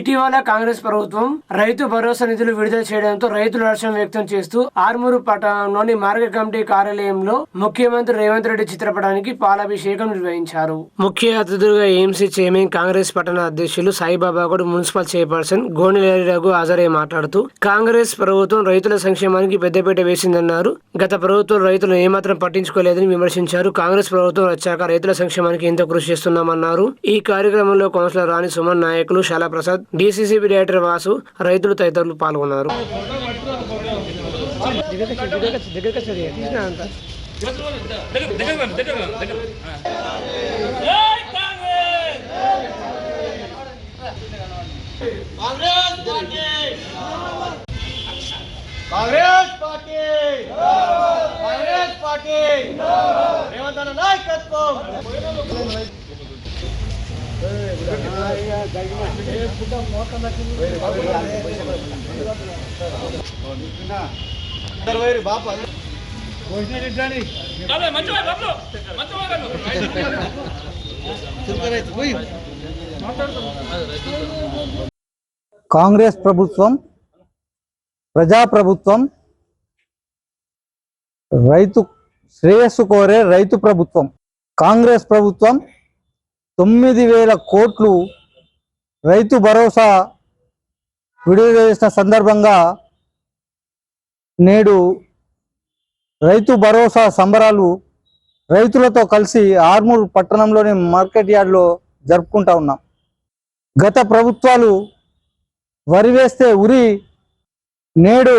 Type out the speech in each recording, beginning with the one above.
ఇటీవల కాంగ్రెస్ ప్రభుత్వం రైతు భరోసా నిధులు విడుదల చేయడంతో రైతులు హర్షం వ్యక్తం చేస్తూ ఆర్మూరు పట్టణంలోని మార్కెట్ కమిటీ కార్యాలయంలో ముఖ్యమంత్రి రేవంత్ రెడ్డి చిత్రపటానికి పాలాభిషేకం నిర్వహించారు. ముఖ్య అతిథులుగా ఏఎంసీ చైర్మన్ కాంగ్రెస్ పట్టణ అధ్యక్షులు సాయిబాబాగౌడ్, మున్సిపల్ చైర్పర్సన్ గోనెలేరి రఘు హాజరై మాట్లాడుతూ కాంగ్రెస్ ప్రభుత్వం రైతుల సంక్షేమానికి పెద్దపీట వేసిందన్నారు. గత ప్రభుత్వం రైతులు ఏమాత్రం పట్టించుకోలేదని విమర్శించారు. కాంగ్రెస్ ప్రభుత్వం వచ్చాక రైతుల సంక్షేమానికి ఎంతో కృషి చేస్తున్నామన్నారు. ఈ కార్యక్రమంలో కౌన్సిలర్ రాణి సుమన్, నాయకులు శాలా ప్రసాద్, డీసీసీబీ డైరెక్టర్ వాసు, రైతులు తదితరులు పాల్గొన్నారు. కాంగ్రెస్ పార్టీ రేవంత్ అన్న నాయకత్వం. కాంగ్రెస్ ప్రభుత్వం ప్రజాప్రభుత్వం, రైతు శ్రేయస్సు కోరే రైతు ప్రభుత్వం. కాంగ్రెస్ ప్రభుత్వం 9,000 కోట్లు రైతు భరోసా విడుదల చేసిన సందర్భంగా నేడు రైతు భరోసా సంబరాలు రైతులతో కలిసి ఆర్మూర్ పట్టణంలోని మార్కెట్ యార్డ్లో జరుపుకుంటా ఉన్నాం. గత ప్రభుత్వాలు వరి వేస్తే ఉరి, నేడు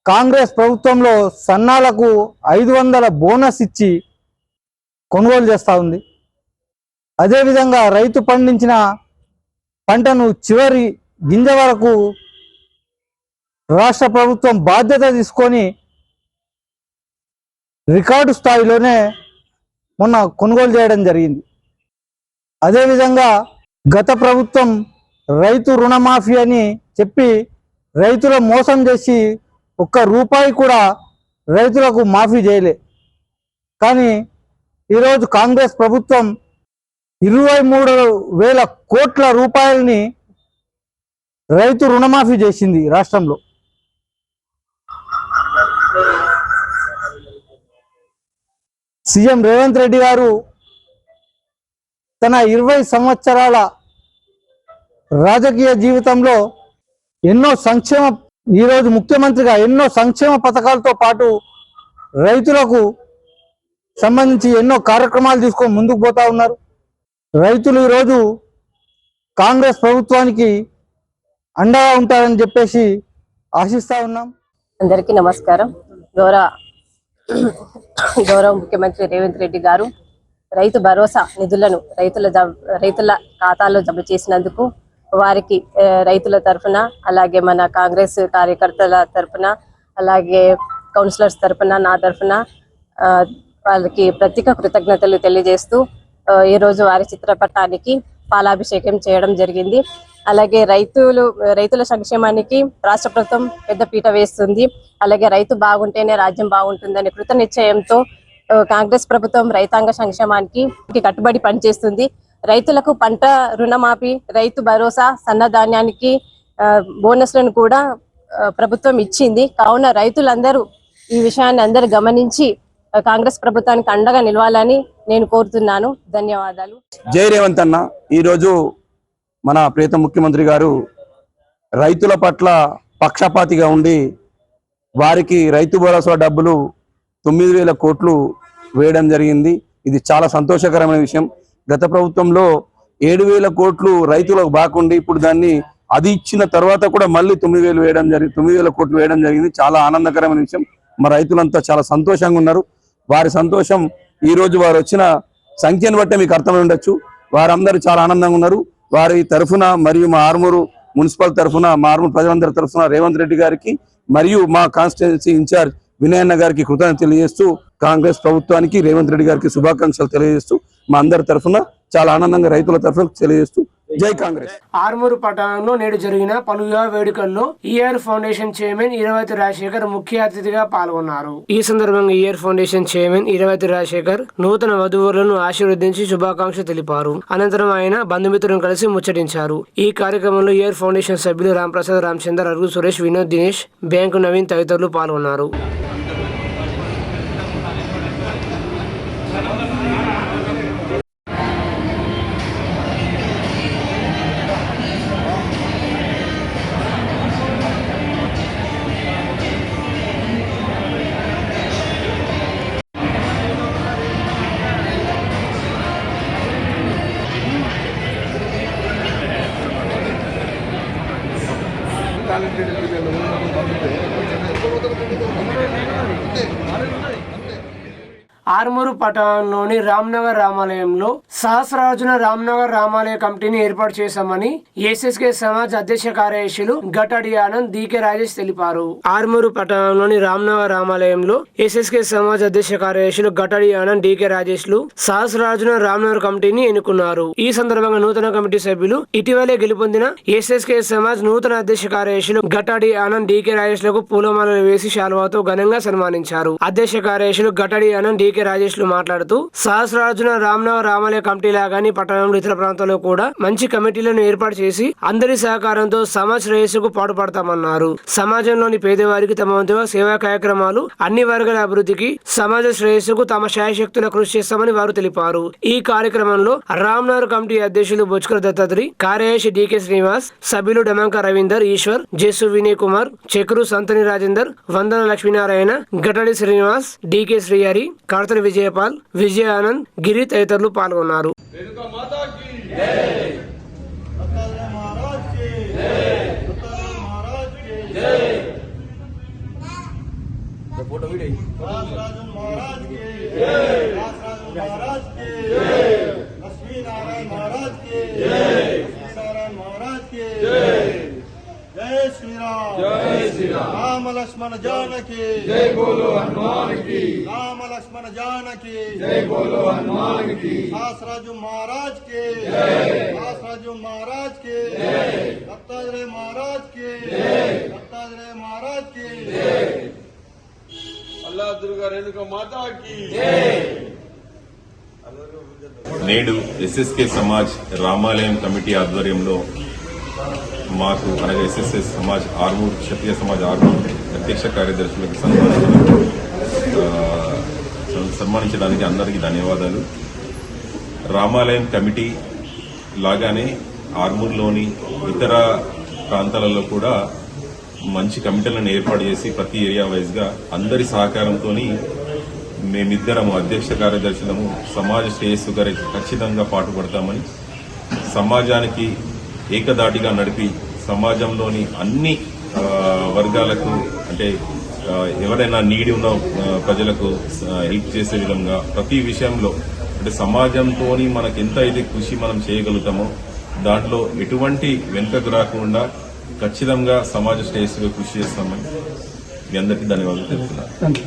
కాంగ్రెస్ ప్రభుత్వంలో సన్నాలకు 500 బోనస్ ఇచ్చి కొనుగోలు చేస్తూ ఉంది. అదేవిధంగా రైతు పండించిన పంటను చివరి గింజ వరకు రాష్ట్ర ప్రభుత్వం బాధ్యత తీసుకొని రికార్డు స్థాయిలోనే మొన్న కొనుగోలు చేయడం జరిగింది. అదేవిధంగా గత ప్రభుత్వం రైతు రుణమాఫీ అని చెప్పి రైతుల మోసం చేసి ₹1 కూడా రైతులకు మాఫీ చేయలే. కానీ ఈరోజు కాంగ్రెస్ ప్రభుత్వం 23,000 కోట్ల రూపాయలని రైతు రుణమాఫీ చేసింది రాష్ట్రంలో. సీఎం రేవంత్ రెడ్డి గారు తన 20 సంవత్సరాల రాజకీయ జీవితంలో ఈరోజు ముఖ్యమంత్రిగా ఎన్నో సంక్షేమ పథకాలతో పాటు రైతులకు సంబంధించి ఎన్నో కార్యక్రమాలు తీసుకొని ముందుకు పోతా ఉన్నారు. రైతులు ఈరోజు కాంగ్రెస్ ప్రభుత్వానికి అండగా ఉంటారని చెప్పేసి ఆశిస్తా ఉన్నాం. అందరికీ నమస్కారం. గౌరవ ముఖ్యమంత్రి రేవంత్ రెడ్డి గారు రైతు భరోసా నిధులను రైతుల ఖాతాలో జమ చేసినందుకు వారికి రైతుల తరఫున, అలాగే మన కాంగ్రెస్ కార్యకర్తల తరఫున, అలాగే కౌన్సిలర్స్ తరఫున, నా తరఫున వాళ్ళకి ప్రత్యేక కృతజ్ఞతలు తెలియజేస్తూ ఈరోజు వారి చిత్రపటానికి పాలాభిషేకం చేయడం జరిగింది. అలాగే రైతుల సంక్షేమానికి రాష్ట్ర ప్రభుత్వం పెద్దపీట వేస్తుంది. అలాగే రైతు బాగుంటేనే రాజ్యం బాగుంటుందనే కృత నిశ్చయంతో కాంగ్రెస్ ప్రభుత్వం రైతాంగ సంక్షేమానికి కట్టుబడి పనిచేస్తుంది. రైతులకు పంట రుణమాఫీ, రైతు భరోసా, సన్నధాన్యానికి బోనస్లను కూడా ప్రభుత్వం ఇచ్చింది. కావున రైతులందరూ ఈ విషయాన్ని అందరూ గమనించి కాంగ్రెస్ ప్రభుత్వానికి అండగా నిలవాలని నేను కోరుతున్నాను. ధన్యవాదాలు. జై రేవంత్ అన్న. ఈరోజు మన ప్రియతమ ముఖ్యమంత్రి గారు రైతుల పట్ల పక్షపాతిగా ఉండి వారికి రైతు భరోసా డబ్బులు 9,000 కోట్లు వేయడం జరిగింది. ఇది చాలా సంతోషకరమైన విషయం. గత ప్రభుత్వంలో 7,000 కోట్లు రైతులకు బాగుండి ఇప్పుడు దాన్ని అది ఇచ్చిన తర్వాత కూడా మళ్ళీ 9,000 కోట్లు వేయడం జరిగింది. చాలా ఆనందకరమైన విషయం. మా రైతులంతా చాలా సంతోషంగా ఉన్నారు. వారి సంతోషం ఈ రోజు వారు వచ్చిన సంఖ్యను బట్టి మీకు అర్థమై ఉండొచ్చు. వారందరూ చాలా ఆనందంగా ఉన్నారు. వారి తరఫున మరియు మా ఆర్మూరు మున్సిపల్ తరఫున, మా ఆర్మూరు ప్రజలందరి తరఫున రేవంత్ రెడ్డి గారికి మరియు మా కాన్స్టిట్యుయెన్సీ ఇన్ఛార్జ్ వినయన్న గారికి కృతజ్ఞతలు తెలియజేస్తూ, కాంగ్రెస్ ప్రభుత్వానికి రేవంత్ రెడ్డి గారికి శుభాకాంక్షలు తెలియజేస్తూ, మా అందరి తరఫున చాలా ఆనందంగా రైతుల తరఫున తెలియజేస్తూ జై కాంగ్రెస్. ఆర్మూరు పట్టణంలో నేడు జరిగిన పలు వివాహ వేడుకల్లో ఈఆర్ ఫౌండేషన్ చైర్మన్ ఇరవతి రాజశేఖర్ ముఖ్య అతిథిగా పాల్గొన్నారు. ఈ సందర్భంగా ఈఆర్ ఫౌండేషన్ చైర్మన్ ఇరవతి రాజశేఖర్ నూతన వధువులను ఆశీర్వదించి శుభాకాంక్షలు తెలిపారు. అనంతరం ఆయన బంధుమిత్రులను కలిసి ముచ్చటించారు. ఈ కార్యక్రమంలో ఈఆర్ ఫౌండేషన్ సభ్యులు రాంప్రసాద్, రామచందర్, అరుగు సురేష్, వినోద్, దినేష్, బ్యాంకు నవీన్ తదితరులు పాల్గొన్నారు. ఆర్మూరు పట్టణంలోని రామ్నగర్ రామాలయంలో సహస్రార్జున రామ్నగర్ రామాలయ కమిటీని ఏర్పాటు చేశామని ఎస్ఎస్కే సమాజ్ అధ్యక్ష కార్యదర్శులు గట్టడి ఆనంద్, డికే రాజేష్ తెలిపారు. ఆర్మూరు పట్టణంలోని రామ్నగర్ రామాలయంలో ఎస్ఎస్కే సమాజ్ అధ్యక్ష కార్యదర్శులు గట్టడి ఆనంద్, డికే రాజేష్లు సహస్రార్జున రామ్నగర్ కమిటీని ఎన్నుకున్నారు. ఈ సందర్భంగా నూతన కమిటీ సభ్యులు ఇటీవలే గెలుపొందిన ఎస్ఎస్కే సమాజ్ నూతన అధ్యక్ష కార్యదర్శులు గట్టడి ఆనంద్, డికే రాజేష్లకు పూలమాలలు వేసి శాల్వాతో ఘనంగా సన్మానించారు. అధ్యక్ష కార్యదర్శులు గట్టడి ఆనంద్, డికే రాజేష్లు మాట్లాడుతూ సహస్రార్జున రామ్నగర్ రామాలయ కమిటీ లాగాని పట్టణంలో ఇతర ప్రాంతాల్లో కూడా మంచి కమిటీలను ఏర్పాటు చేసి అందరి సహకారంతో సమాజ శ్రేయస్సుకు పాటుపడతామన్నారు. సమాజంలోని పేదవారికి తమ వంతుగా సేవా కార్యక్రమాలు, అన్ని వర్గాల అభివృద్ధికి, సమాజ శ్రేయస్సుకు తమ శాయశక్తుల కృషి చేస్తామని వారు తెలిపారు. ఈ కార్యక్రమంలో రామ్నగర్ కమిటీ అధ్యక్షులు బొచ్చుకర దత్తాత్రి, కార్యదర్శి డికే శ్రీనివాస్, సభ్యులు డమంక రవీందర్, ఈశ్వర్, జేసు వినయ్ కుమార్, చక్రు సంతని రాజేందర్, వందన లక్ష్మీనారాయణ, గట్టడి శ్రీనివాస్, డికే శ్రీహరి, కార్తని విజయపాల్, విజయ ఆనంద్, గిరి తదితరులు పాల్గొన్నారు. जय श्री राम, जय श्री राम। राम लक्ष्मण जानकी, जय बोलो हनुमान की। राम लक्ष्मण जानकी, जय बोलो हनुमान की। दासराजू महाराज के जय, दासराजू महाराज के जय, दत्तात्रेय महाराज के जय, दत्तात्रेय महाराज के जय। अल्लाह दुर्गा रेणुका माता की जय। నేడు ఎస్ఎస్కే సమాజ్ రామాలయం కమిటీ ఆధ్వర్యంలో మాకు అనగా ఎస్ఎస్ఎస్ సమాజ్ ఆర్మూర్, క్షత్రియ సమాజ్ ఆర్మూర్ అధ్యక్ష కార్యదర్శులకు సన్మానించడానికి అందరికీ ధన్యవాదాలు. రామాలయం కమిటీ లాగానే ఆర్మూర్లోని ఇతర ప్రాంతాలలో కూడా మంచి కమిటీలను ఏర్పాటు చేసి ప్రతి ఏరియా వైజ్గా అందరి సహకారంతో మేమిద్దరము అధ్యక్ష కార్యదర్శులము సమాజ శ్రేయస్సు గారికి ఖచ్చితంగా పాటుపడతామని, సమాజానికి ఏకదాటిగా నడిపి సమాజంలోని అన్ని వర్గాలకు అంటే ఎవరైనా నీడి ఉన్న ప్రజలకు హెల్ప్ చేసే విధంగా ప్రతి విషయంలో అంటే సమాజంతో మనకు ఎంత అయితే కృషి మనం చేయగలుగుతామో దాంట్లో ఎటువంటి వెనుకకు రాకుండా ఖచ్చితంగా సమాజ శ్రేయస్సుగా కృషి చేస్తామని మీ అందరికీ ధన్యవాదాలు తెలుపుతున్నాను.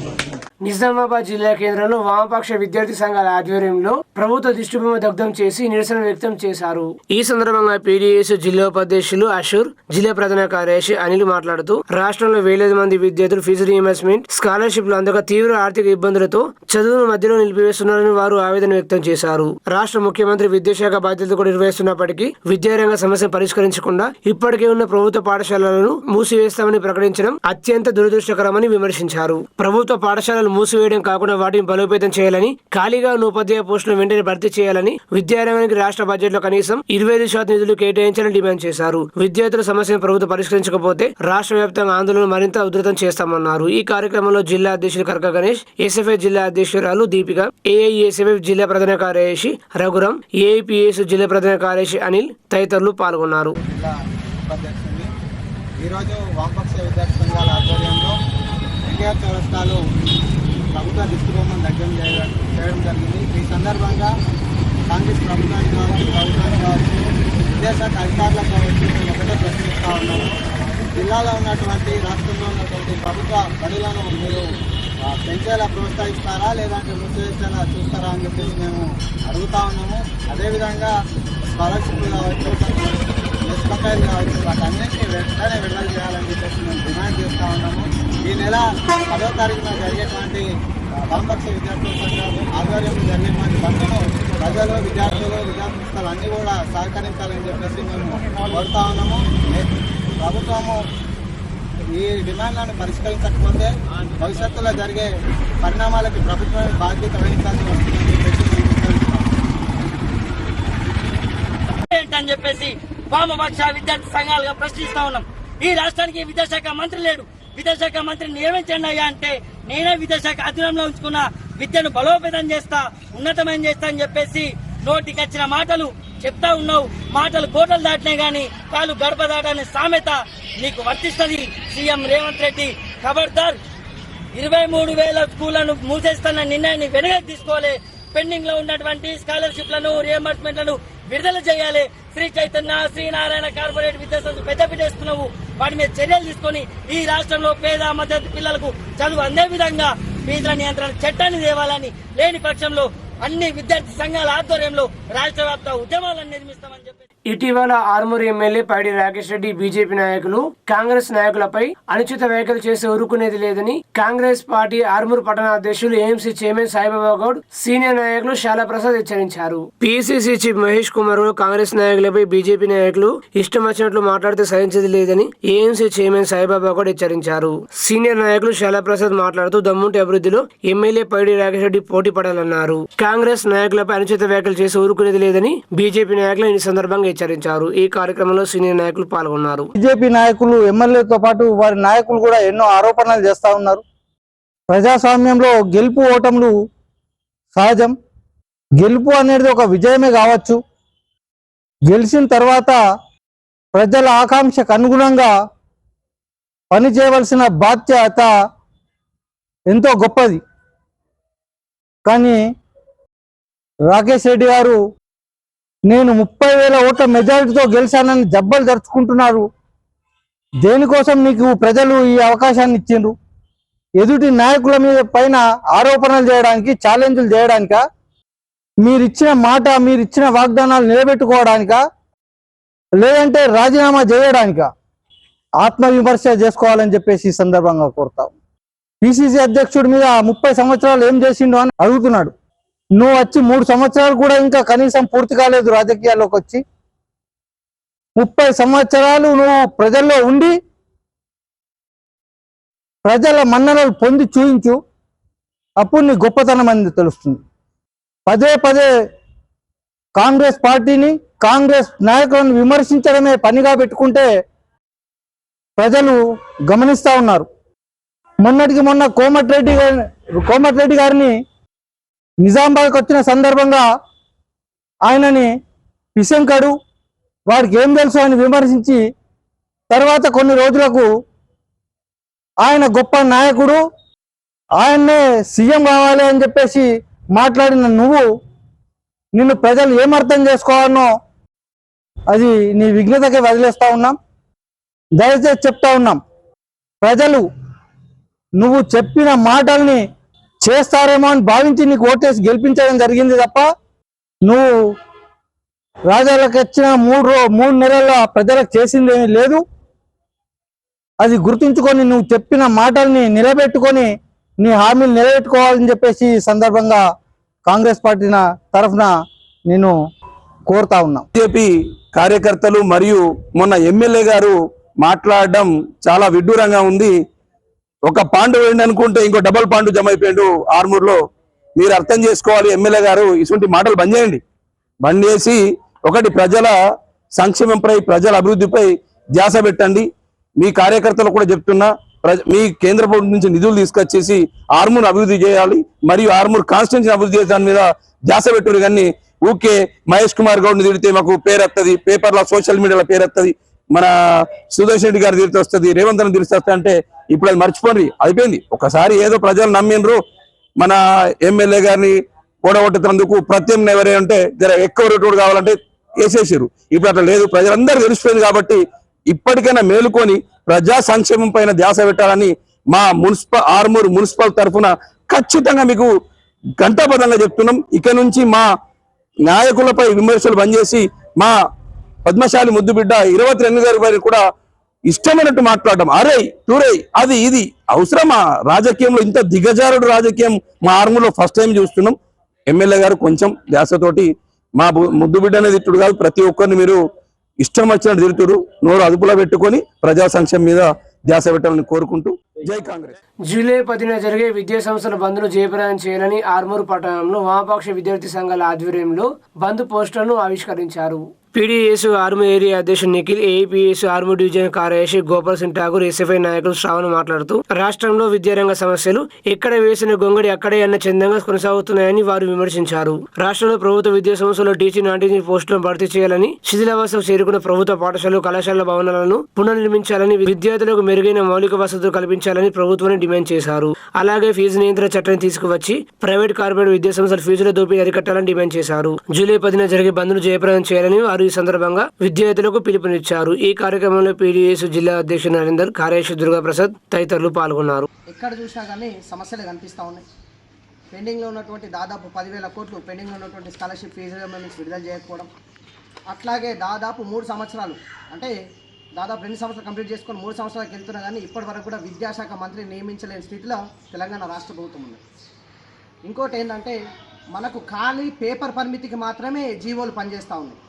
నిజామాబాద్ జిల్లా కేంద్రంలో వామపక్ష విద్యార్థి సంఘాల ఆధ్వర్యంలో ప్రభుత్వ దిష్టిబొమ్మ దగ్ధం చేసి నిరసన వ్యక్తం చేశారు. ఈ సందర్భంగా పీడీఎస్ జిల్లా ఉపాధ్యక్షులు అషూర్, జిల్లా ప్రధాన కార్యదర్శి అనిల్ మాట్లాడుతూ రాష్ట్రంలో వేలాది మంది విద్యార్థులు ఫీజు రీయింబర్స్మెంట్, స్కాలర్షిప్లు అందక తీవ్ర ఆర్థిక ఇబ్బందులతో చదువును మధ్యలో నిలిపివేస్తున్నారని వారు ఆవేదన వ్యక్తం చేశారు. రాష్ట్ర ముఖ్యమంత్రి విద్యాశాఖ బాధ్యతలు కూడా నిర్వహిస్తున్నప్పటికీ విద్యారంగ సమస్యను పరిష్కరించకుండా ఇప్పటికే ఉన్న ప్రభుత్వ పాఠశాలలను మూసివేస్తామని ప్రకటించడం అత్యంత దురదృష్టకరమని విమర్శించారు. ప్రభుత్వ పాఠశాలలు మూసివేయడం కాకుండా వాటిని బలోపేతం చేయాలని, ఖాళీగా ఉన్న ఉపాధ్యాయ పోస్టులను వెంటనే భర్తీ చేయాలని, విద్యారంగానికి రాష్ట్ర బడ్జెట్ లో కనీసం 25% నిధులు కేటాయించాలని డిమాండ్ చేశారు. విద్యార్థుల సమస్యను ప్రభుత్వం పరిష్కరించకపోతే రాష్ట్ర వ్యాప్తంగా ఆందోళన మరింత ఉధృతం చేస్తామన్నారు. ఈ కార్యక్రమంలో జిల్లా అధ్యక్షులు కర్క గణేష్, ఎస్ఎఫ్ఐ జిల్లా అధ్యక్షురాలు దీపిక, ఏఐఎస్ఎఫ్ జిల్లా ప్రధాన కార్యదర్శి రఘురాం, ఏఐపిఎస్ జిల్లా ప్రధాన కార్యదర్శి అనిల్ తదితరులు పాల్గొన్నారు. ఈరోజు వామపక్ష విద్యార్థి సంఘాల ఆధ్వర్యంలో ఎన్టీఆర్ చౌరస్తాలో ప్రభుత్వ దిష్టిబొమ్మను దగ్ధం చేయడం జరిగింది. ఈ సందర్భంగా కాంగ్రెస్ ప్రభుత్వానికి కావచ్చు, విద్యాశాఖ అధికారులకు కావచ్చు, మేము ఒకటే ప్రశ్నిస్తూ ఉన్నాము. జిల్లాలో ఉన్నటువంటి, రాష్ట్రంలో ఉన్నటువంటి ప్రభుత్వ బడులను మీరు పెంచేలా ప్రోత్సహిస్తారా లేదంటే మూసివేసేలా చూస్తారా అని చెప్పేసి మేము అడుగుతా ఉన్నాము. అదేవిధంగా స్కాలర్షిప్లు కావచ్చు, మెస్ బకాయిలు కావచ్చు, వాటన్నింటినీ వెంటనే విడుదల చేయాలని చెప్పేసి మేము డిమాండ్ చేస్తూ ఉన్నాము. ఈ నెల 10వ తారీఖున జరిగేటువంటి వామపక్ష విద్యార్థుల సంఘాలు ఆధ్వర్యంలో జరిగేటువంటి బంద్ను ప్రజలు, విద్యార్థులు, విద్యాసంస్థలు అన్నీ కూడా సహకరించాలని చెప్పేసి మేము కోరుతా ఉన్నాము. ప్రభుత్వము ఈ డిమాండ్లను పరిష్కరించకపోతే భవిష్యత్తులో జరిగే పరిణామాలకి ప్రభుత్వమే బాధ్యత వహించాల్సి వస్తుందని చెప్పేసి చెప్పేసి వామపక్ష విద్యార్థి సంఘాలుగా ప్రశ్నిస్తా ఉన్నాం. ఈ రాష్ట్రానికి విద్యాశాఖ మంత్రి లేడు. విద్యాశాఖ మంత్రిని నియమించండి అయ్యా అంటే నేనే విద్యాశాఖ అధీనంలో ఉంచుకున్న విద్యను బలోపేతం చేస్తా, ఉన్నతమైన చేస్తా అని చెప్పేసి నోటికి వచ్చిన మాటలు చెప్తా ఉన్నావు. మాటలు కోటలు దాటినాయి గాని కాలు గడప దాటనే సామెత నీకు వర్తిస్తుంది. సీఎం రేవంత్ రెడ్డి ఖబర్దార్, 23,000 స్కూళ్లను మూసేస్తున్న నిర్ణయాన్ని వెనక్కి తీసుకోవాలి. పెండింగ్ లో ఉన్నటువంటి స్కాలర్షిప్లను, రియంబర్స్మెంట్లను విడుదల చేయాలి. శ్రీ చైతన్య, శ్రీనారాయణ కార్పొరేట్ విద్యాసంస్థలు పెద్దపీట వేస్తున్నావు. వాటి మీద చర్యలు తీసుకొని ఈ రాష్ట్రంలో పేద మధ్యతరగతి పిల్లలకు చదువు అందే విధంగా ఫీజుల నియంత్రణ చట్టాన్ని తేవాలని, లేని పక్షంలో అన్ని విద్యార్థి సంఘాల ఆధ్వర్యంలో రాష్ట్ర వ్యాప్త ఉద్యమాలను నిర్మిస్తామని చెప్పి ఇటీవల ఆర్మూరు ఎమ్మెల్యే పైడి రాకేష్ రెడ్డి బీజేపీ నాయకులు కాంగ్రెస్ నాయకులపై అనుచిత వ్యాఖ్యలు చేసి ఊరుకునేది లేదని కాంగ్రెస్ పార్టీ ఆర్మూరు పట్టణ అధ్యక్షులు AMC chairman Saibaba Goud, senior నాయకులు శాలాప్రసాద్ హెచ్చరించారు. పీసీసీ చీఫ్ మహేష్ కుమార్ కాంగ్రెస్ నాయకులపై బీజేపీ నాయకులు ఇష్టం వచ్చినట్లు మాట్లాడితే సహించేది లేదని ఏఎంసీ చైర్మన్ సాయిబాబా గౌడ్ హెచ్చరించారు. సీనియర్ నాయకులు శాలాప్రసాద్ మాట్లాడుతూ దమ్ముంటి అభివృద్ధిలో ఎమ్మెల్యే పైడి రాకేష్ రెడ్డి పోటీ పడాలన్నారు. కాంగ్రెస్ నాయకులపై అనుచిత వ్యాఖ్యలు చేసి ఊరుకునేది లేదని బీజేపీ నాయకులు ఈ సందర్భంగా హెచ్చరించారు. ఈ కార్యక్రమంలో సీనియర్ నాయకులు పాల్గొన్నారు. బీజేపీ నాయకులు, ఎమ్మెల్యేతో పాటు వారి నాయకులు కూడా ఎన్నో ఆరోపణలు చేస్తా ఉన్నారు. ప్రజాస్వామ్యంలో గెలుపు ఓటములు సహజం. గెలుపు అనేది ఒక విజయమే కావచ్చు. గెలిచిన తర్వాత ప్రజల ఆకాంక్షకు అనుగుణంగా పనిచేయవలసిన బాధ్యత ఎంతో గొప్పది. కానీ రాకేష్ రెడ్డి గారు నేను 30,000 ఓట్ల మెజారిటీతో గెలిచానని జబ్బలు జరుచుకుంటున్నారు. దేనికోసం నీకు ప్రజలు ఈ అవకాశాన్ని ఇచ్చిండ్రు? ఎదుటి నాయకుల మీద పైన ఆరోపణలు చేయడానికి, ఛాలెంజ్లు చేయడానికా? మీరిచ్చిన మాట, మీరిచ్చిన వాగ్దానాలు నిలబెట్టుకోవడానికా? లేదంటే రాజీనామా చేయడానికా? ఆత్మవిమర్శ చేసుకోవాలని చెప్పేసి ఈ సందర్భంగా కోరుతాం. పిసిసి అధ్యక్షుడి మీద 30 సంవత్సరాలు ఏం చేసిండు అని అడుగుతున్నాడు. నువ్వు వచ్చి 3 సంవత్సరాలు కూడా ఇంకా కనీసం పూర్తి కాలేదు రాజకీయాల్లోకి వచ్చి. 30 సంవత్సరాలు నువ్వు ప్రజల్లో ఉండి ప్రజల మన్ననలు పొంది చూయించు, అప్పుడు నీ గొప్పతనం అనేది తెలుస్తుంది. పదే పదే కాంగ్రెస్ పార్టీని, కాంగ్రెస్ నాయకులను విమర్శించడమే పనిగా పెట్టుకుంటే ప్రజలు గమనిస్తూ ఉన్నారు. మొన్నటికి మొన్న కోమటిరెడ్డి గారిని నిజామాబాద్కి వచ్చిన సందర్భంగా ఆయనని పిశంకడు, వాడికి ఏం తెలుసు అని విమర్శించి తర్వాత కొన్ని రోజులకు ఆయన గొప్ప నాయకుడు, ఆయన్నే సీఎం కావాలి అని చెప్పేసి మాట్లాడిన నిన్ను ప్రజలు ఏమర్థం చేసుకోవాలనో అది నీ విఘ్నతకే వదిలేస్తా ఉన్నాం. దయచేసి చెప్తా ఉన్నాం, ప్రజలు నువ్వు చెప్పిన మాటల్ని చేస్తారేమో అని భావించి నీకు ఓటేసి గెలిపించడం జరిగింది తప్ప నువ్వు రాజాలకు వచ్చిన 3 నెలల్లో ప్రజలకు చేసిందేమీ లేదు. అది గుర్తుంచుకొని నువ్వు చెప్పిన మాటల్ని నిలబెట్టుకొని నీ హామీలు నిలబెట్టుకోవాలని చెప్పేసి ఈ సందర్భంగా కాంగ్రెస్ పార్టీ తరఫున నేను కోరుతా ఉన్నా. బీజేపీ కార్యకర్తలు మరియు మొన్న ఎమ్మెల్యే గారు మాట్లాడడం చాలా విడ్డూరంగా ఉంది. ఒక పాండు వేయండి అనుకుంటే ఇంకో డబల్ పాండు జమ అయిపోయాడు ఆర్మూర్లో. మీరు అర్థం చేసుకోవాలి, ఎమ్మెల్యే గారు ఇటువంటి మాటలు బంద్ చేయండి. బంద్ చేసి ఒకటి ప్రజల సంక్షేమంపై, ప్రజల అభివృద్ధిపై ధ్యాస పెట్టండి. మీ కార్యకర్తలు కూడా చెప్తున్నా, మీ కేంద్ర ప్రభుత్వం నుంచి నిధులు తీసుకొచ్చేసి ఆర్మూర్ అభివృద్ధి చేయాలి మరియు ఆర్మూర్ కాన్స్టిట్యూన్సీ అభివృద్ధి చేసే దాని మీద ధ్యాస పెట్టుడు. కానీ ఊకే మహేష్ కుమార్ గౌడ్ని తిడితే మాకు పేరు వస్తుంది, పేపర్లో సోషల్ మీడియాలో పేరు వస్తుంది, మన సుదర్శన్ రెడ్డి గారు తిరిగి వస్తుంది, రేవంత్ రెడ్డి తిరిగి వస్తుంది అంటే ఇప్పుడు అది మర్చిపోండి, అయిపోయింది. ఒకసారి ఏదో ప్రజలు నమ్మినరు, మన ఎమ్మెల్యే గారిని ఓడగొట్టేందుకు ప్రత్యామ్నాయం ఎవరైనా అంటే జర ఎక్కువ రేటు కావాలంటే వేసేసారు. ఇప్పుడు అట్లా లేదు, ప్రజలందరూ తెలిసిపోయింది. కాబట్టి ఇప్పటికైనా మేలుకొని ప్రజా సంక్షేమం పైన ధ్యాస పెట్టాలని మా ఆర్మూర్ మున్సిపల్ తరఫున ఖచ్చితంగా మీకు ఘంటాబద్ధంగా చెప్తున్నాం. ఇక నుంచి మా నాయకులపై విమర్శలు బంద్ చేసి మా పద్మశాలి ముద్దు బిడ్డ 22 గారి కూడా ఇష్టమైనట్టు మాట్లాడడం, అరే టూరై అది ఇది అవసరమా? రాజకీయంలో ఇంత దిగజారుడు రాజకీయం మా ఆర్మూలో ఫస్ట్ టైం చూస్తున్నాం. ఎమ్మెల్యే గారు కొంచెం ధ్యాసతోటి మా ముద్దు బిడ్డ అనేది తిట్టుడు కాదు, ప్రతి ఒక్కరిని మీరు ఇష్టం వచ్చినట్టు తిరుగుతురు, నోరు అదుపులో పెట్టుకొని ప్రజా సంక్షేమం మీద ధ్యాస పెట్టాలని కోరుకుంటూ జై కాంగ్రెస్. జూలై 10న జరిగే విద్యా సంస్థల బంద్ను జయప్రదం చేయాలని ఆర్మూరు పట్టణంలో వామపక్ష విద్యార్థి సంఘాల ఆధ్వర్యంలో బంద్ పోస్టర్ను ఆవిష్కరించారు. పీడీఎస్ ఆర్మీ ఏరియా అధ్యక్షుడు నిఖిల్, ఏపీఎస్ ఆర్మీ డివిజన్ కార్యదర్శి గోపాల్ సింగ్ ఠాకూర్, ఎస్ఎఫ్ఐ నాయకులు శ్రావణ్ మాట్లాడుతూ రాష్ట్రంలో విద్యారంగ సమస్యలు ఎక్కడ వేసిన గొంగడి అక్కడే అన్న చందంగా కొనసాగుతున్నాయని వారు విమర్శించారు. రాష్ట్రంలో ప్రభుత్వ విద్యా సంస్థలో టీచింగ్ నాన్ టీచింగ్ పోస్టులను భర్తీ చేయాలని, శిథిలావస్థకు చేరుకున్న ప్రభుత్వ పాఠశాలలు కళాశాలల భవనాలను పునర్నిర్మించాలని, విద్యార్థులకు మెరుగైన మౌలిక వసతులు కల్పించాలని ప్రభుత్వాన్ని డిమాండ్ చేశారు. అలాగే ఫీజు నియంత్రణ చట్టాన్ని తీసుకువచ్చి ప్రైవేట్ కార్పొరేట్ విద్యా సంస్థల ఫీజుల దోపిడీ అరికట్టాలని డిమాండ్ చేశారు. జూలై 10న జరిగే బంద్ను జయప్రదం చేయాలని వారు ఈ సందర్భంగా విద్యార్థులకు పిలుపునిచ్చారు. ఈ కార్యక్రమంలో పీడీఎస్ జిల్లా అధ్యక్షుడు నరేందర్, కార్యదర్శి దుర్గాప్రసాద్ తదితరులు పాల్గొన్నారు. ఎక్కడ చూసినా కానీ సమస్యలు కనిపిస్తూ ఉన్నాయి. పెండింగ్లో ఉన్నటువంటి దాదాపు 10,000 కోట్లు పెండింగ్లో ఉన్నటువంటి స్కాలర్షిప్ ఫీజు రిమెంబర్స్ విడుదల చేయకపోవడం, అట్లాగే దాదాపు 3 సంవత్సరాలు అంటే దాదాపు 2 సంవత్సరాలు కంప్లీట్ చేసుకొని 3 సంవత్సరాలకు వెళ్తున్నా కానీ ఇప్పటి వరకు కూడా విద్యాశాఖ మంత్రిని నియమించలేని స్థితిలో తెలంగాణ రాష్ట్ర ప్రభుత్వం ఉంది. ఇంకోటి ఏంటంటే మనకు ఖాళీ పేపర్ పరిమితికి మాత్రమే జీవోలు పనిచేస్తూ ఉన్నాయి.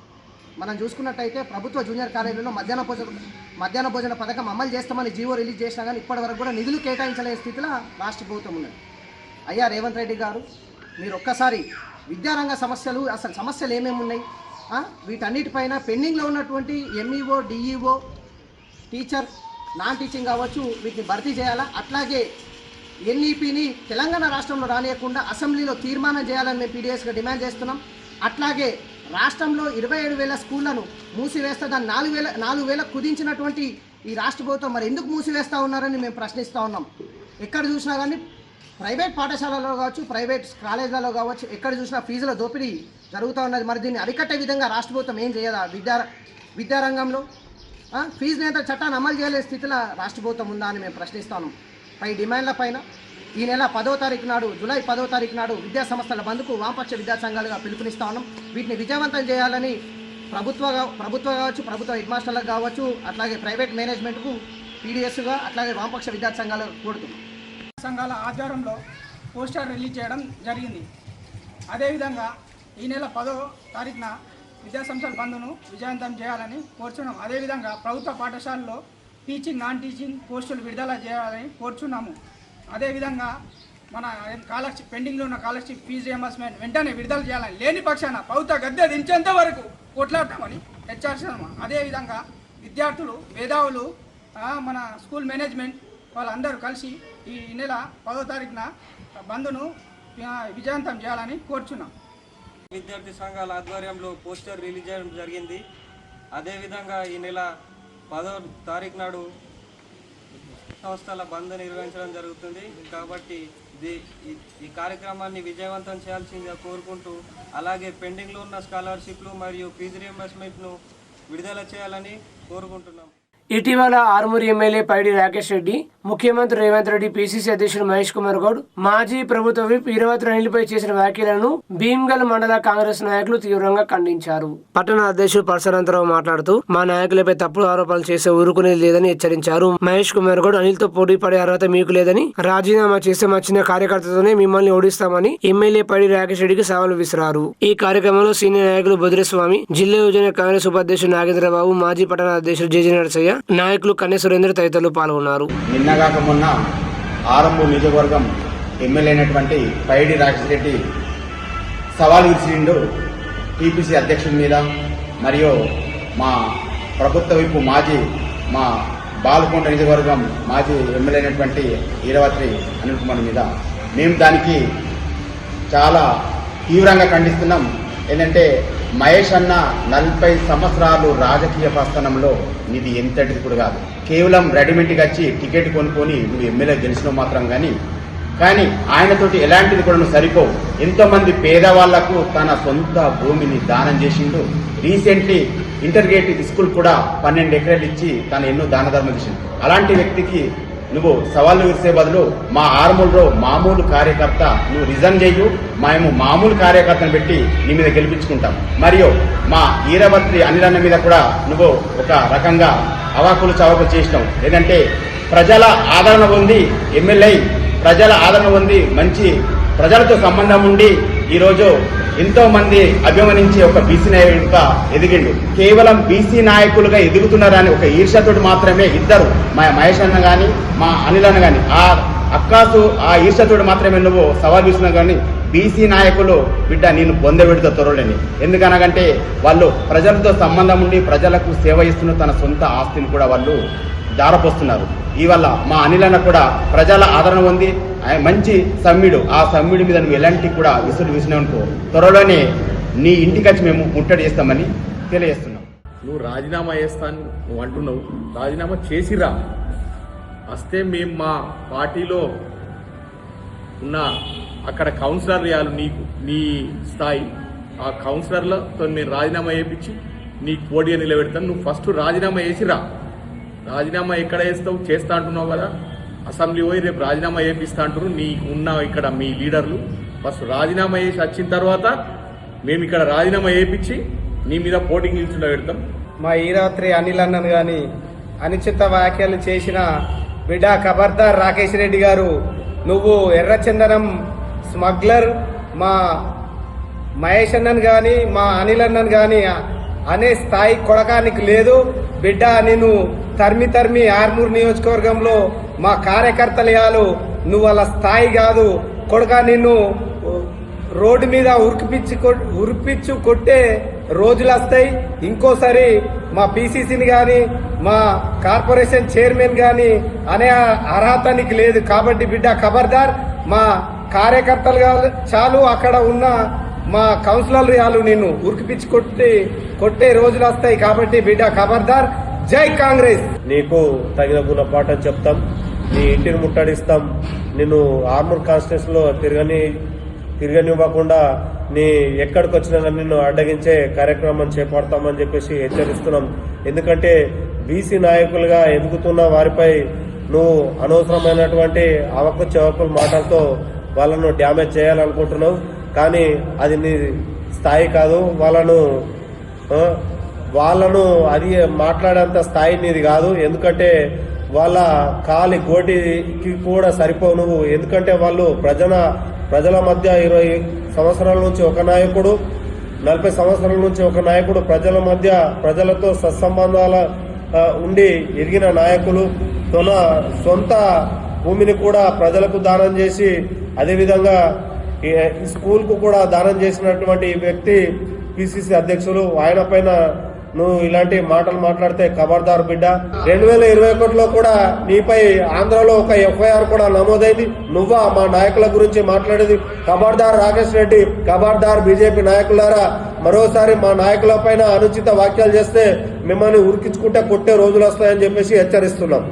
మనం చూసుకున్నట్టయితే ప్రభుత్వ జూనియర్ కాలేజీలో మధ్యాహ్న భోజన పథకం అమలు చేస్తామని జీవో రిలీజ్ చేసినా కానీ ఇప్పటి వరకు కూడా నిధులు కేటాయించలేని స్థితిలో రాష్ట్ర ప్రభుత్వం ఉన్నది. అయ్యా రేవంత్ రెడ్డి గారు, మీరు ఒక్కసారి విద్యారంగ సమస్యలు, అసలు సమస్యలు ఏమేమి ఉన్నాయి, వీటన్నిటిపైన పెండింగ్లో ఉన్నటువంటి MEO, DEO, teacher, non teaching కావచ్చు, వీటిని భర్తీ చేయాలా. అట్లాగే ఎన్ఈపిని తెలంగాణ రాష్ట్రంలో రానియకుండా అసెంబ్లీలో తీర్మానం చేయాలని మేము పీడీఎస్గా డిమాండ్ చేస్తున్నాం. అట్లాగే రాష్ట్రంలో 27,000 స్కూళ్లను మూసివేస్తే దాన్ని 4,000 కుదించినటువంటి ఈ రాష్ట్ర ప్రభుత్వం మరి ఎందుకు మూసివేస్తూ ఉన్నారని మేము ప్రశ్నిస్తూ ఉన్నాం. ఎక్కడ చూసినా కానీ ప్రైవేట్ పాఠశాలలో కావచ్చు, ప్రైవేట్ కాలేజీలలో కావచ్చు, ఎక్కడ చూసినా ఫీజుల దోపిడీ జరుగుతూ ఉన్నది. మరి దీన్ని అరికట్టే విధంగా రాష్ట్ర ప్రభుత్వం ఏం చేయదా? విద్యారంగంలో ఫీజు నియంత్రణ చట్టాన్ని అమలు చేయలే స్థితిలో రాష్ట్ర ప్రభుత్వం ఉందా అని మేము ప్రశ్నిస్తాము. పై డిమాండ్ల పైన ఈ నెల 10వ తారీఖు నాడు, జూలై 10వ తారీఖు నాడు విద్యా సంస్థల బంద్కు వామపక్ష విద్యా సంఘాలుగా పిలుపునిస్తా ఉన్నాం. వీటిని విజయవంతం చేయాలని ప్రభుత్వ కావచ్చు, ప్రభుత్వ హెడ్ మాస్టర్లకు కావచ్చు, అట్లాగే ప్రైవేట్ మేనేజ్మెంట్కు పీడీఎస్గా అట్లాగే వామపక్ష విద్యార్థి సంఘాలు కోరుతున్నాం. సంఘాల ఆధ్వర్యంలో పోస్టర్ రిలీజ్ చేయడం జరిగింది. అదేవిధంగా ఈ నెల 10వ తారీఖున విద్యాసంస్థల బంద్ను విజయవంతం చేయాలని కోరుచున్నాం. అదేవిధంగా ప్రభుత్వ పాఠశాలలో టీచింగ్ నాన్ టీచింగ్ పోస్టులు విడుదల చేయాలని కోరుచున్నాము. అదేవిధంగా మన పెండింగ్లో ఉన్న స్కాలర్షిప్ ఫీజు రియంబర్స్మెంట్ వెంటనే విడుదల చేయాలని, లేని పక్షాన ప్రభుత్వ గద్దె దించేంత వరకు కొట్లాడతామని హెచ్చరిస్తున్నాము. అదేవిధంగా విద్యార్థులు, మేధావులు, మన స్కూల్ మేనేజ్మెంట్ వాళ్ళందరూ కలిసి ఈ నెల 10వ తారీఖున బంద్ను విజయవంతం చేయాలని కోరుచున్నాం. విద్యార్థి సంఘాల ఆధ్వర్యంలో పోస్టర్ రిలీజ్ చేయడం జరిగింది. అదేవిధంగా ఈ నెల 10వ తారీఖు నాడు సంస్థల బంద్ నిర్వహించడం జరుగుతుంది. కాబట్టి ఈ కార్యక్రమాన్ని విజయవంతం చేయాల్సిందిగా కోరుకుంటూ, అలాగే పెండింగ్లో ఉన్న స్కాలర్షిప్లు మరియు ఫీజు రియంబర్స్మెంట్ను విడుదల చేయాలని కోరుకుంటున్నాం. ఇటీవల ఆర్మూరు ఎమ్మెల్యే పైడి రాకేష్ రెడ్డి, ముఖ్యమంత్రి రేవంత్ రెడ్డి, పిసిసి అధ్యక్షుడు మహేష్ కుమార్ గౌడ్, మాజీ ప్రభుత్వ విప్ ఇరవత్రి అనిల్పై చేసిన వ్యాఖ్యలను భీమ్గల్ మండల కాంగ్రెస్ నాయకులు తీవ్రంగా ఖండించారు. పట్టణ అధ్యక్షుడు పరశురాంతరావు మాట్లాడుతూ, మా నాయకులపై తప్పుడు ఆరోపణలు చేసే ఊరుకునేది లేదని హెచ్చరించారు. మహేష్ కుమార్ గౌడ్, అనిల్తో పోటీ పడే అర్హత మీకు లేదని, రాజీనామా చేస్తే మా చిన్న కార్యకర్తతోనే మిమ్మల్ని ఓడిస్తామని ఎమ్మెల్యే పైడి రాకేష్ రెడ్డికి సవాల్ విసిరారు. ఈ కార్యక్రమంలో సీనియర్ నాయకులు బొద్రేస్వామి, జిల్లా యువజన కాంగ్రెస్ ఉపాధ్యక్షుడు నాగేంద్రబాబు, మాజీ పట్టణ అధ్యక్షుడు జేజీ నరసయ్య, నాయకులు కన్నె సురేంద్ర తదితరులు పాల్గొన్నారు. నిన్నగాక మొన్న ఆరంభూర్ నియోజకవర్గం ఎమ్మెల్యే అయినటువంటి పైడి రాకేష్ రెడ్డి సవాల్ విసిరిండు టీపీసీ అధ్యక్షుడి మీద, మరియు మా ప్రభుత్వ వైపు మా బాలకొండ నియోజకవర్గం మాజీ ఎమ్మెల్యే అయినటువంటి ఈరవత్రి అనిల్ కుమార్ మీద. మేము దానికి చాలా తీవ్రంగా ఖండిస్తున్నాం. ఏంటంటే మహేష్ అన్న 40 సంవత్సరాలు రాజకీయ ప్రస్థానంలో ఇది ఎంతటిది కూడా కాదు. కేవలం రెడీమేడ్గా వచ్చి టికెట్ కొనుక్కొని నువ్వు ఎమ్మెల్యే గెలిచిన మాత్రం కానీ ఆయనతోటి ఎలాంటిది కూడా నువ్వు సరిపోవు. ఎంతోమంది పేదవాళ్లకు తన సొంత భూమిని దానం చేసిండు. రీసెంట్లీ ఇంటర్గ్రేటెడ్ స్కూల్ కూడా 12 ఎకరాలు ఇచ్చి తను ఎన్నో దాన ధర్మం చేసిండు. అలాంటి వ్యక్తికి నువ్వు సవాళ్ళు విరిసే బదులు మా ఆర్మూల్లో మామూలు కార్యకర్త నువ్వు రిజైన్ చేయు, మేము మామూలు కార్యకర్తను పెట్టి నీ మీద గెలిపించుకుంటాం. మరియు మా ఈరభద్రి అనిలన్న మీద కూడా నువ్వు ఒక రకంగా అవాకులు చవాకులు చేసినావు. ఏంటంటే ప్రజల ఆదరణ ఉంది, ఎమ్మెల్యే ప్రజల ఆదరణ ఉంది, మంచి ప్రజలతో సంబంధం ఉండి ఈరోజు ఎంతో మంది అభిమానించి ఒక బీసీ నాయకుడిగా ఎదిగిండు. కేవలం బీసీ నాయకులుగా ఎదుగుతున్నారని ఒక ఈర్ష్యతోటి మాత్రమే ఇద్దరు, మా మహేష్ అన్న కానీ మా అనిల్ అన్న కానీ ఆ అక్కాసు ఆ ఈర్ష్యతోటి మాత్రమే నువ్వు సవాల్ విస్తున్నావు. కానీ బీసీ నాయకులు బిడ్డ నేను పొందబెడుతా త్వరలోని. ఎందుకనగంటే వాళ్ళు ప్రజలతో సంబంధం ఉండి ప్రజలకు సేవ ఇస్తున్న తన సొంత ఆస్తిని కూడా వాళ్ళు దారపోస్తున్నారు. ఇవల్ల మా అనిలన్న కూడా ప్రజల ఆదరణ ఉంది, మంచి సమ్మిడు. ఆ సమ్మిడి మీద నువ్వు ఎలాంటి కూడా విసినావనుకో త్వరలోనే నీ ఇంటికి వచ్చి మేము ముట్టడి చేస్తామని తెలియజేస్తున్నాం. నువ్వు రాజీనామా చేస్తాను నువ్వు అంటున్నావు, రాజీనామా చేసిరా వస్తే మేము మా పార్టీలో ఉన్న అక్కడ కౌన్సిలర్ చేయాలి నీకు నీ స్థాయి, ఆ కౌన్సిలర్లతో నేను రాజీనామా చేయించి నీకు పోటీగా నిలబెడతాను. నువ్వు ఫస్ట్ రాజీనామా చేసిరా. రాజీనామా ఎక్కడ చేస్తావు, చేస్తా అంటున్నావు కదా, అసెంబ్లీ పోయి రేపు రాజీనామా చేపిస్తా అంటారు నీకు ఉన్న ఇక్కడ మీ లీడర్లు. ఫస్ట్ రాజీనామా చేసి వచ్చిన తర్వాత మేము ఇక్కడ రాజీనామా చేయించి నీ మీద పోటీ నిల్చుండ పెడతాం. మా ఈరాత్రి అనిల్ అన్నను కానీ అనుచిత వ్యాఖ్యలు చేసిన బిడ్డ ఖబర్దార్ రాకేష్ రెడ్డి గారు, నువ్వు ఎర్రచందనం స్మగ్లర్ మా మహేష్ అన్నను కానీ మా అనిల్ అన్నను కానీ అనే స్థాయి కొడకానికి లేదు బిడ్డ. నేను తరిమి ఆర్మూర్ నియోజకవర్గంలో మా కార్యకర్తలు నువ్వు వాళ్ళ స్థాయి కాదు కొడక. నిన్ను రోడ్డు మీద ఉరిపిచ్చు కొట్టే రోజులు వస్తాయి. ఇంకోసారి మా పీసీసీని కానీ మా కార్పొరేషన్ చైర్మన్ కానీ అనే అర్హత నీకు లేదు. కాబట్టి బిడ్డ ఖబర్దార్, మా కార్యకర్తలు చాలు అక్కడ ఉన్న మా కౌన్సిలర్లు చాలు నిన్ను ఉరికిపిచ్చి కొట్టే రోజులు వస్తాయి. కాబట్టి బిడ్డ ఖబర్దార్, జై కాంగ్రెస్. నీకు తగిన గుణపాఠం చెప్తాం, నీ ఇంటిని ముట్టడిస్తాం, నిన్ను ఆర్మూర్ కాన్స్టిట్యూన్సీలో తిరగనివ్వకుండా నీ ఎక్కడికి వచ్చినా నిన్ను అడ్డగించే కార్యక్రమం చేపడతామని చెప్పేసి హెచ్చరిస్తున్నాం. ఎందుకంటే బీసీ నాయకులుగా ఎదుగుతున్న వారిపై నువ్వు అనవసరమైనటువంటి అవకు చవకుల మాటలతో వాళ్ళను డ్యామేజ్ చేయాలనుకుంటున్నావు. కానీ అది నీ స్థాయి కాదు. వాళ్ళను అది మాట్లాడేంత స్థాయి నీది కాదు. ఎందుకంటే వాళ్ళ కాలి గోటికి కూడా సరిపోవు నువ్వు. ఎందుకంటే వాళ్ళు ప్రజల మధ్య 20 సంవత్సరాల నుంచి ఒక నాయకుడు, 40 సంవత్సరాల నుంచి ఒక నాయకుడు ప్రజల మధ్య ప్రజలతో సత్సంబంధాల ఉండి ఎదిగిన నాయకులు. తన సొంత భూమిని కూడా ప్రజలకు దానం చేసి అదేవిధంగా ఈ స్కూల్కు కూడా దానం చేసినటువంటి వ్యక్తి పిసిసి అధ్యక్షులు. ఆయన పైన నువ్వు ఇలాంటి మాటలు మాట్లాడితే ఖబర్దార్ బిడ్డ. 2021లో కూడా నీపై ఆంధ్రలో ఒక ఎఫ్ఐఆర్ కూడా నమోదైంది. నువ్వా మా నాయకుల గురించి మాట్లాడేది? ఖబర్దార్ రాకేష్ రెడ్డి, ఖబర్దార్ బీజేపీ నాయకులారా, మరోసారి మా నాయకుల పైన అనుచిత వ్యాఖ్యలు చేస్తే మిమ్మల్ని ఉరికించుకుంటే కొట్టే రోజులు వస్తాయని చెప్పేసి హెచ్చరిస్తున్నాం.